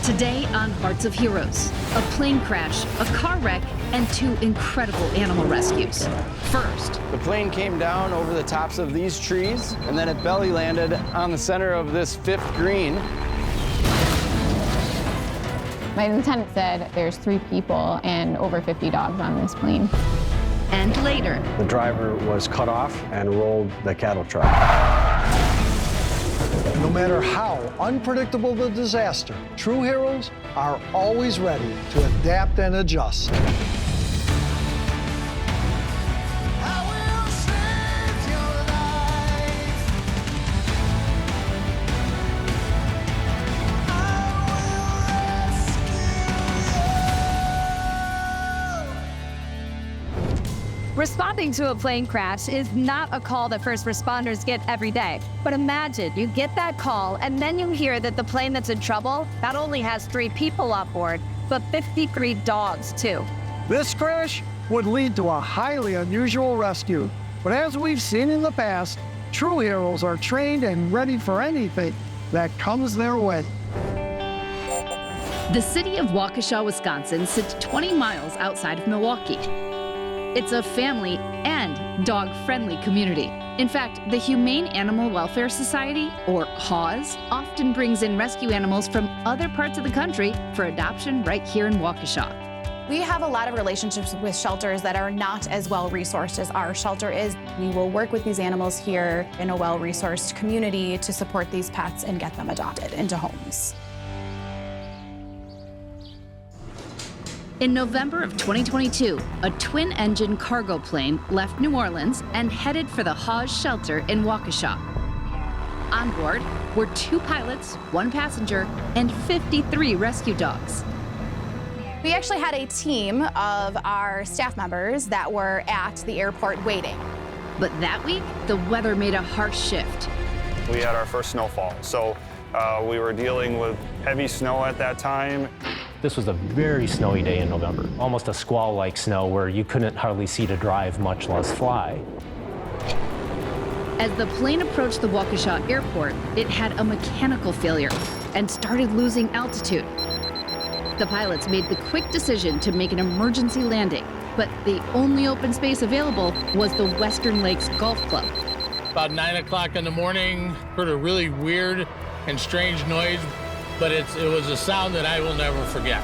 Today on Hearts of Heroes, a plane crash, a car wreck, and 2 incredible animal rescues. First, the plane came down over the tops of these trees, and then it belly landed on the center of this 5th green. My lieutenant said there's 3 people and over 50 dogs on this plane. And later, the driver was cut off and rolled the cattle truck. No matter how unpredictable the disaster, true heroes are always ready to adapt and adjust. Responding to a plane crash is not a call that first responders get every day. But imagine you get that call and then you hear that the plane that's in trouble not only has 3 people on board, but 53 dogs too. This crash would lead to a highly unusual rescue. But as we've seen in the past, true heroes are trained and ready for anything that comes their way. the city of Waukesha, Wisconsin sits 20 miles outside of Milwaukee. It's a family and dog-friendly community. In fact, the Humane Animal Welfare Society, or HAWS, often brings in rescue animals from other parts of the country for adoption right here in Waukesha. We have a lot of relationships with shelters that are not as well-resourced as our shelter is. We will work with these animals here in a well-resourced community to support these pets and get them adopted into homes. In November of 2022, a twin-engine cargo plane left New Orleans and headed for the HAWS shelter in Waukesha. On board were 2 pilots, 1 passenger, and 53 rescue dogs. We actually had a team of our staff members that were at the airport waiting. But that week, the weather made a harsh shift. We had our first snowfall, so we were dealing with heavy snow at that time. This was a very snowy day in November, almost a squall-like snow where you couldn't hardly see to drive, much less fly. As the plane approached the Waukesha airport, it had a mechanical failure and started losing altitude. The pilots made the quick decision to make an emergency landing, but the only open space available was the Western Lakes Golf Club. About 9 o'clock in the morning, heard a really weird and strange noise, but it was a sound that I will never forget.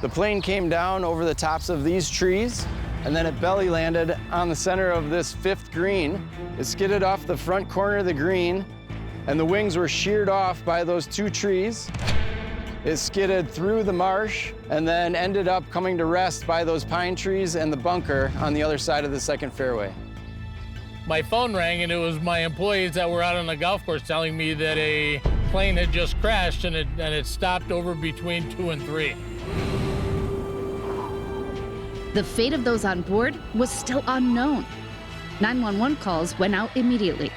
The plane came down over the tops of these trees, and then it belly landed on the center of this 5th green. It skidded off the front corner of the green, and the wings were sheared off by those 2 trees. It skidded through the marsh and then ended up coming to rest by those pine trees and the bunker on the other side of the 2nd fairway. My phone rang, and it was my employees that were out on the golf course telling me that a plane had just crashed and it stopped over between 2 and 3. The fate of those on board was still unknown. 911 calls went out immediately.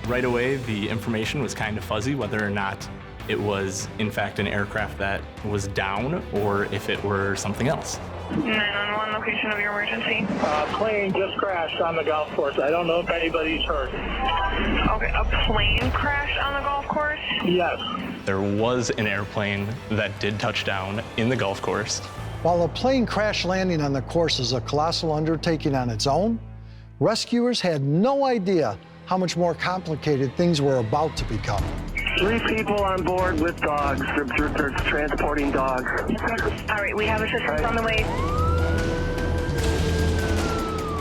Right away, the information was kind of fuzzy whether or not it was, in fact, an aircraft that was down or if it were something else. 911, location of your emergency. Plane just crashed on the golf course. I don't know if anybody's hurt. Okay, a plane crashed on the golf course? Yes. There was an airplane that did touch down in the golf course. While a plane crash landing on the course is a colossal undertaking on its own, rescuers had no idea how much more complicated things were about to become. 3 people on board with dogs. They're transporting dogs. All right, we have assistance on the way.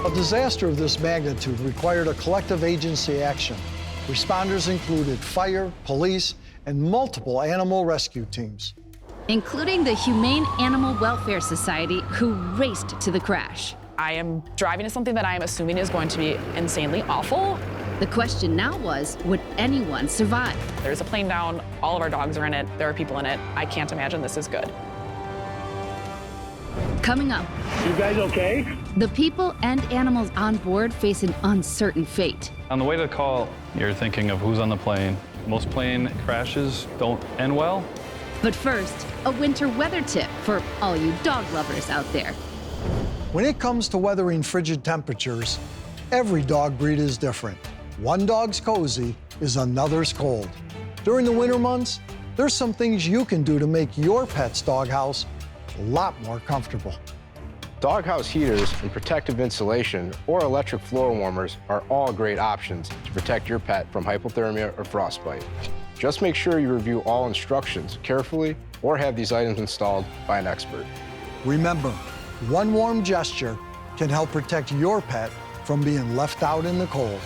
A disaster of this magnitude required a collective agency action. Responders included fire, police, and multiple animal rescue teams, Including the Humane Animal Welfare Society, who raced to the crash. I am driving to something that I am assuming is going to be insanely awful. The question now was, would anyone survive? There's a plane down, all of our dogs are in it, there are people in it. I can't imagine this is good. Coming up. You guys okay? The people and animals on board face an uncertain fate. On the way to the call, you're thinking of who's on the plane. Most plane crashes don't end well. But first, a winter weather tip for all you dog lovers out there. When it comes to weathering frigid temperatures, every dog breed is different. One dog's cozy is another's cold. During the winter months, there's some things you can do to make your pet's doghouse a lot more comfortable. Doghouse heaters and protective insulation or electric floor warmers are all great options to protect your pet from hypothermia or frostbite. Just make sure you review all instructions carefully or have these items installed by an expert. Remember, one warm gesture can help protect your pet from being left out in the cold.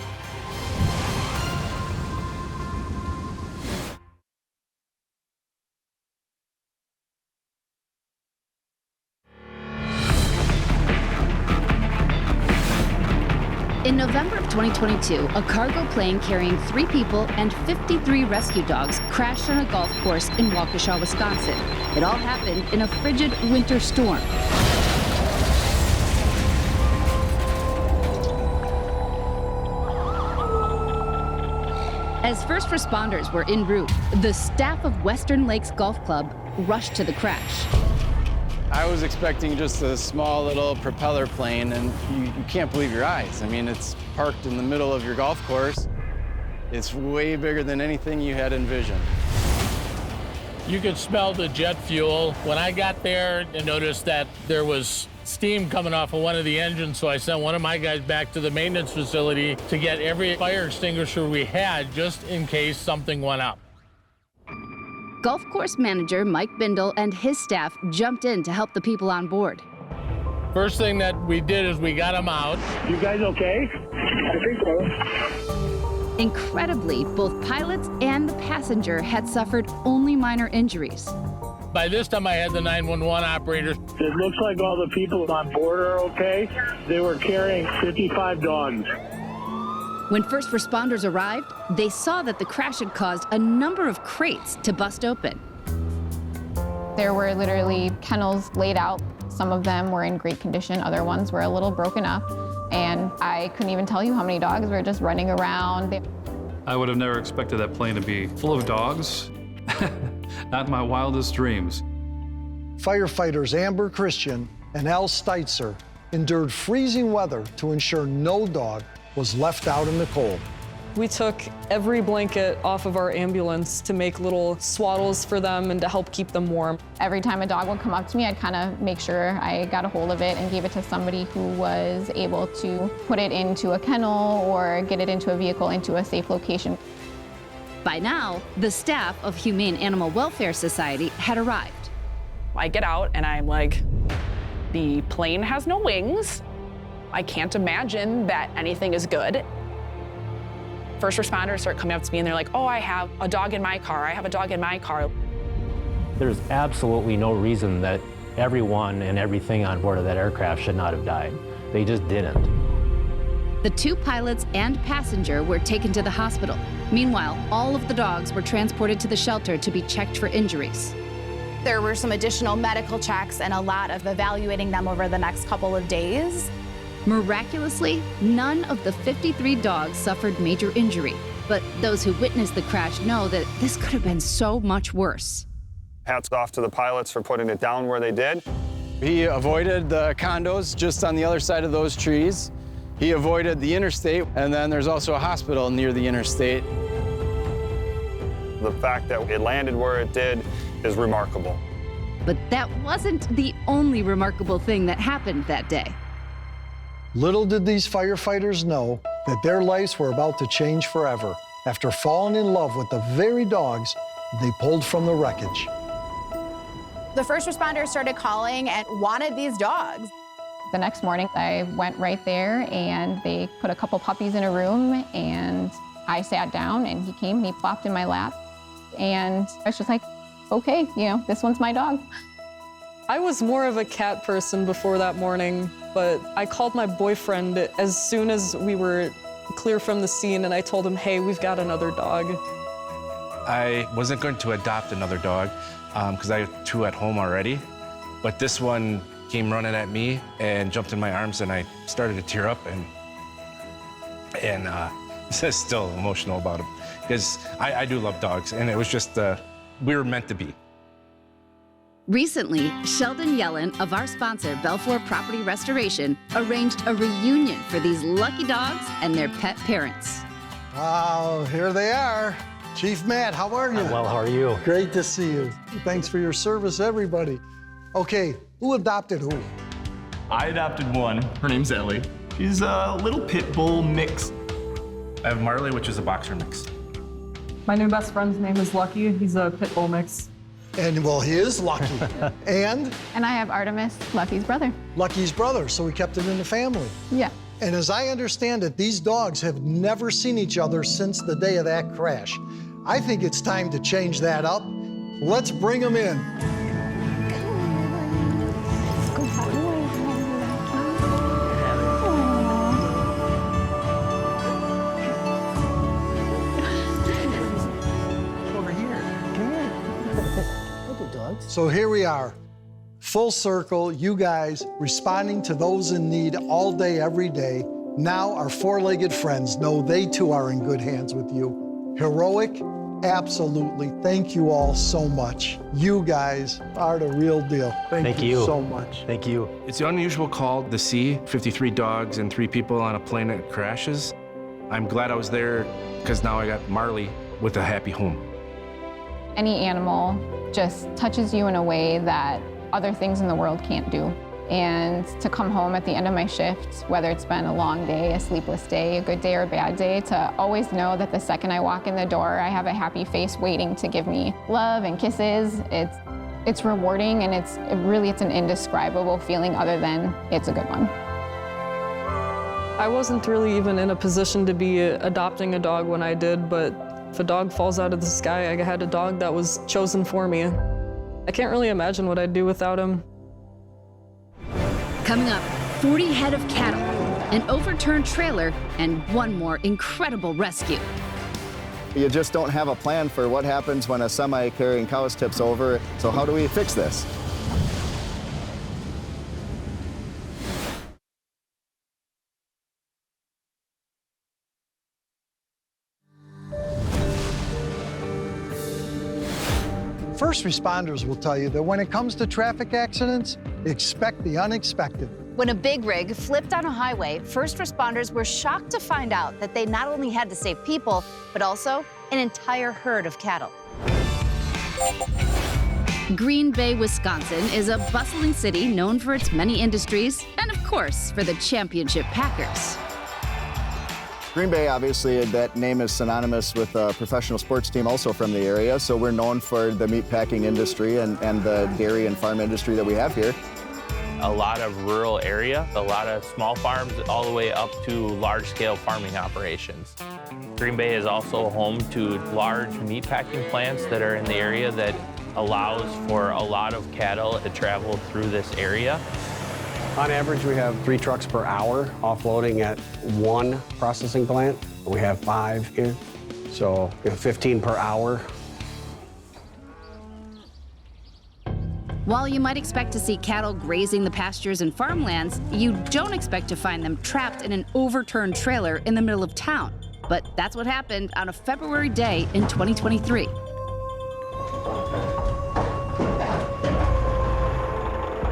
In November of 2022, a cargo plane carrying 3 people and 53 rescue dogs crashed on a golf course in Waukesha, Wisconsin. It all happened in a frigid winter storm. As first responders were en route, the staff of Western Lakes Golf Club rushed to the crash. I was expecting just a small little propeller plane, and you can't believe your eyes. I mean, it's parked in the middle of your golf course. It's way bigger than anything you had envisioned. You could smell the jet fuel. When I got there and noticed that there was steam coming off of one of the engines, so I sent one of my guys back to the maintenance facility to get every fire extinguisher we had just in case something went up. Golf course manager Mike Bindle and his staff jumped in to help the people on board. First thing that we did is we got them out. You guys okay? I think so. Incredibly, both pilots and the passenger had suffered only minor injuries. By this time, I had the 911 operators. It looks like all the people on board are okay. They were carrying 55 dogs. When first responders arrived, they saw that the crash had caused a number of crates to bust open. There were literally kennels laid out. Some of them were in great condition, other ones were a little broken up, and I couldn't even tell you how many dogs were just running around. I would have never expected that plane to be full of dogs. Not in my wildest dreams. Firefighters Amber Christian and Al Steitzer endured freezing weather to ensure no dog was left out in the cold. We took every blanket off of our ambulance to make little swaddles for them and to help keep them warm. Every time a dog would come up to me, I'd kind of make sure I got a hold of it and gave it to somebody who was able to put it into a kennel or get it into a vehicle into a safe location. By now, the staff of Humane Animal Welfare Society had arrived. I get out and I'm like, the plane has no wings. I can't imagine that anything is good. First responders start coming up to me and they're like, oh, I have a dog in my car. I have a dog in my car. There's absolutely no reason that everyone and everything on board of that aircraft should not have died. They just didn't. The 2 pilots and passenger were taken to the hospital. Meanwhile, all of the dogs were transported to the shelter to be checked for injuries. There were some additional medical checks and a lot of evaluating them over the next couple of days. Miraculously, none of the 53 dogs suffered major injury, but those who witnessed the crash know that this could have been so much worse. Hats off to the pilots for putting it down where they did. He avoided the condos just on the other side of those trees. He avoided the interstate, and then there's also a hospital near the interstate. The fact that it landed where it did is remarkable. But that wasn't the only remarkable thing that happened that day. Little did these firefighters know that their lives were about to change forever after falling in love with the very dogs they pulled from the wreckage. The first responders started calling and wanted these dogs. The next morning, I went right there and they put a couple puppies in a room and I sat down and he came and he plopped in my lap. And I was just like, okay, this one's my dog. I was more of a cat person before that morning, but I called my boyfriend as soon as we were clear from the scene and I told him, hey, we've got another dog. I wasn't going to adopt another dog because I have 2 at home already, but this one came running at me and jumped in my arms and I started to tear up and still emotional about him because I do love dogs and it was just, we were meant to be. Recently, Sheldon Yellen of our sponsor, Belfour Property Restoration, arranged a reunion for these lucky dogs and their pet parents. Wow, here they are. Chief Matt, how are you? I'm well, how are you? Great to see you. Thanks for your service, everybody. Okay, who adopted who? I adopted one. Her name's Ellie. She's a little pit bull mix. I have Marley, which is a boxer mix. My new best friend's name is Lucky. He's a pit bull mix. And well, he is Lucky. And And I have Artemis, Lucky's brother. Lucky's brother, so we kept him in the family. Yeah. And as I understand it, these dogs have never seen each other since the day of that crash. I think it's time to change that up. Let's bring them in. So here we are, full circle, you guys responding to those in need all day, every day. Now our four-legged friends know they too are in good hands with you. Heroic? Absolutely. Thank you all so much. You guys are the real deal. Thank you so much. Thank you. It's an unusual call to see 53 dogs and 3 people on a plane that crashes. I'm glad I was there because now I got Marley with a happy home. Any animal just touches you in a way that other things in the world can't do. And to come home at the end of my shift, whether it's been a long day, a sleepless day, a good day or a bad day, to always know that the second I walk in the door, I have a happy face waiting to give me love and kisses. It's rewarding, and it's an indescribable feeling other than it's a good one. I wasn't really even in a position to be adopting a dog when I did, but if a dog falls out of the sky, I had a dog that was chosen for me. I can't really imagine what I'd do without him. Coming up, 40 head of cattle, an overturned trailer, and one more incredible rescue. You just don't have a plan for what happens when a semi carrying cows tips over. So how do we fix this? First responders will tell you that when it comes to traffic accidents, expect the unexpected. When a big rig flipped on a highway, first responders were shocked to find out that they not only had to save people, but also an entire herd of cattle. Green Bay, Wisconsin is a bustling city known for its many industries and, of course, for the championship Packers. Green Bay, obviously, that name is synonymous with a professional sports team also from the area. So we're known for the meat packing industry and the dairy and farm industry that we have here. A lot of rural area, a lot of small farms, all the way up to large-scale farming operations. Green Bay is also home to large meat packing plants that are in the area that allows for a lot of cattle to travel through this area. On average, we have 3 trucks per hour offloading at one processing plant. We have 5 here, so 15 per hour. While you might expect to see cattle grazing the pastures and farmlands, you don't expect to find them trapped in an overturned trailer in the middle of town. But that's what happened on a February day in 2023.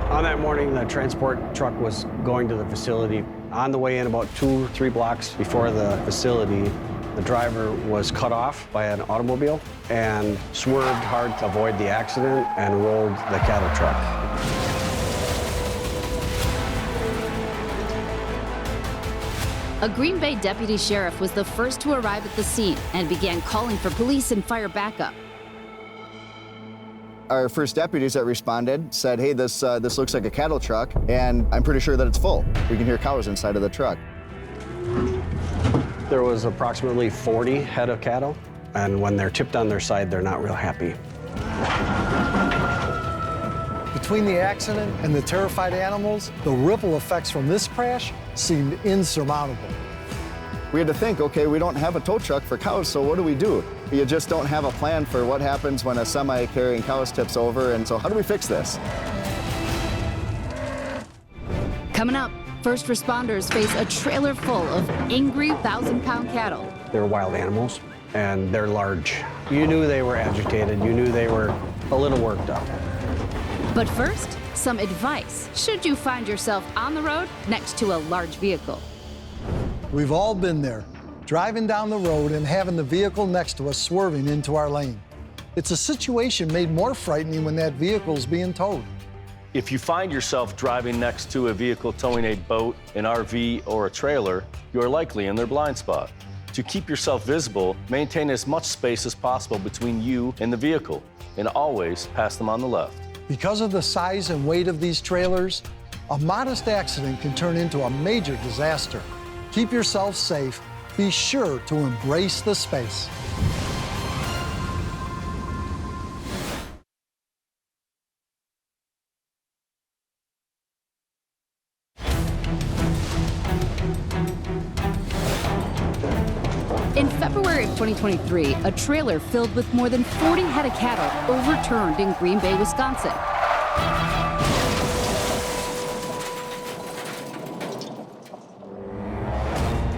On that morning, the transport truck was going to the facility. On the way in, about 2 or 3 blocks before the facility, the driver was cut off by an automobile and swerved hard to avoid the accident and rolled the cattle truck. A Green Bay deputy sheriff was the first to arrive at the scene and began calling for police and fire backup. Our first deputies that responded said, hey, this looks like a cattle truck, and I'm pretty sure that it's full. We can hear cows inside of the truck. There was approximately 40 head of cattle, and when they're tipped on their side, they're not real happy. Between the accident and the terrified animals, the ripple effects from this crash seemed insurmountable. We had to think, okay, we don't have a tow truck for cows, so what do we do? You just don't have a plan for what happens when a semi carrying cows tips over, and so how do we fix this? Coming up, first responders face a trailer full of angry 1,000-pound cattle. They're wild animals, and they're large. You knew they were agitated. You knew they were a little worked up. But first, some advice should you find yourself on the road next to a large vehicle. We've all been there, driving down the road and having the vehicle next to us swerving into our lane. It's a situation made more frightening when that vehicle's being towed. If you find yourself driving next to a vehicle towing a boat, an RV, or a trailer, you are likely in their blind spot. To keep yourself visible, maintain as much space as possible between you and the vehicle, and always pass them on the left. Because of the size and weight of these trailers, a modest accident can turn into a major disaster. Keep yourself safe. Be sure to embrace the space. In February of 2023, a trailer filled with more than 40 head of cattle overturned in Green Bay, Wisconsin.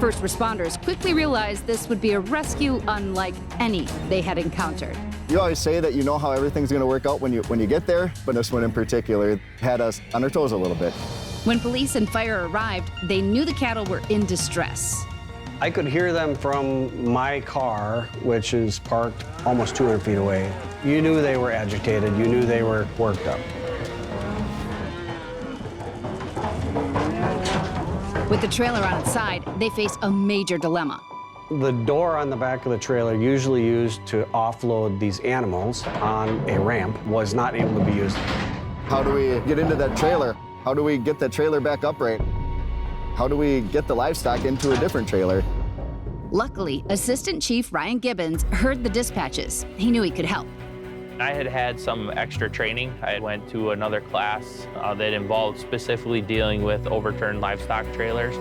First responders quickly realized this would be a rescue unlike any they had encountered. You always say that you know how everything's going to work out when you get there, but this one in particular had us on our toes a little bit. When police and fire arrived, they knew the cattle were in distress. I could hear them from my car, which is parked almost 200 feet away. You knew they were agitated. You knew they were worked up. With the trailer on its side, they face a major dilemma. The door on the back of the trailer, usually used to offload these animals on a ramp, was not able to be used. How do we get into that trailer? How do we get that trailer back upright? How do we get the livestock into a different trailer? Luckily, Assistant Chief Ryan Gibbons heard the dispatches. He knew he could help. I had had some extra training. I went to another class that involved specifically dealing with overturned livestock trailers.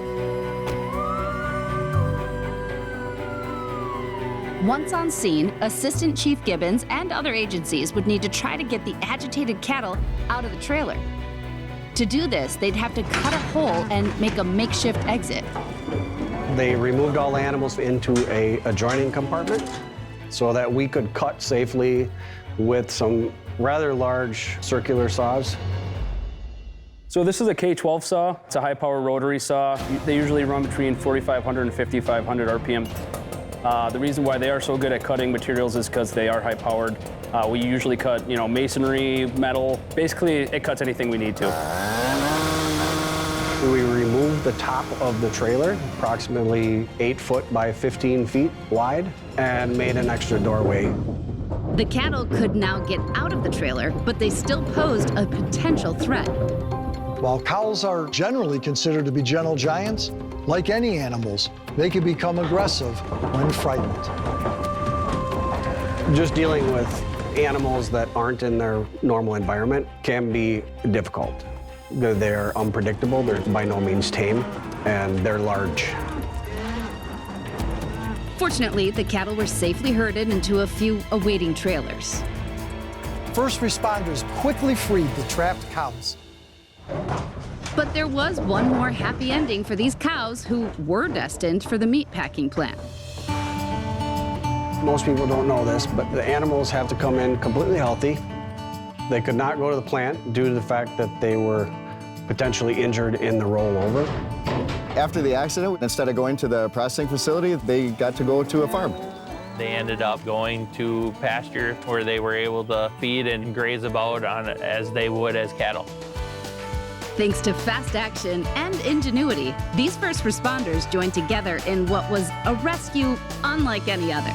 Once on scene, Assistant Chief Gibbons and other agencies would need to try to get the agitated cattle out of the trailer. To do this, they'd have to cut a hole and make a makeshift exit. They removed all the animals into an adjoining compartment so that we could cut safely with some rather large circular saws. So this is a K12 saw. It's a high-power rotary saw. They usually run between 4,500 and 5,500 RPM. The reason why they are so good at cutting materials is because they are high-powered. We usually cut, masonry, metal. Basically, it cuts anything we need to. We removed the top of the trailer, approximately 8 foot by 15 feet wide, and made an extra doorway. The cattle could now get out of the trailer, but they still posed a potential threat. While cows are generally considered to be gentle giants, like any animals, they can become aggressive when frightened. Just dealing with animals that aren't in their normal environment can be difficult. They're unpredictable, they're by no means tame, and they're large. Fortunately, the cattle were safely herded into a few awaiting trailers. First responders quickly freed the trapped cows. But there was one more happy ending for these cows who were destined for the meatpacking plant. Most people don't know this, but the animals have to come in completely healthy. They could not go to the plant due to the fact that they were potentially injured in the rollover. After the accident, instead of going to the processing facility, they got to go to a farm. They ended up going to pasture where they were able to feed and graze about on as they would as cattle. Thanks to fast action and ingenuity, these first responders joined together in what was a rescue unlike any other.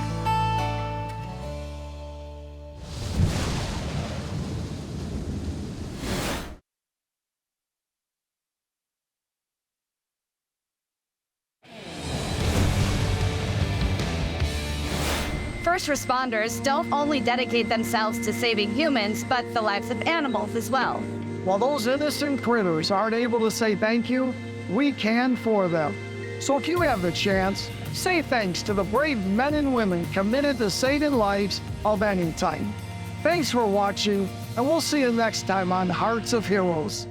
First responders don't only dedicate themselves to saving humans, but the lives of animals as well. While those innocent critters aren't able to say thank you, we can for them. So if you have the chance, say thanks to the brave men and women committed to saving lives of any type. Thanks for watching, and we'll see you next time on Hearts of Heroes.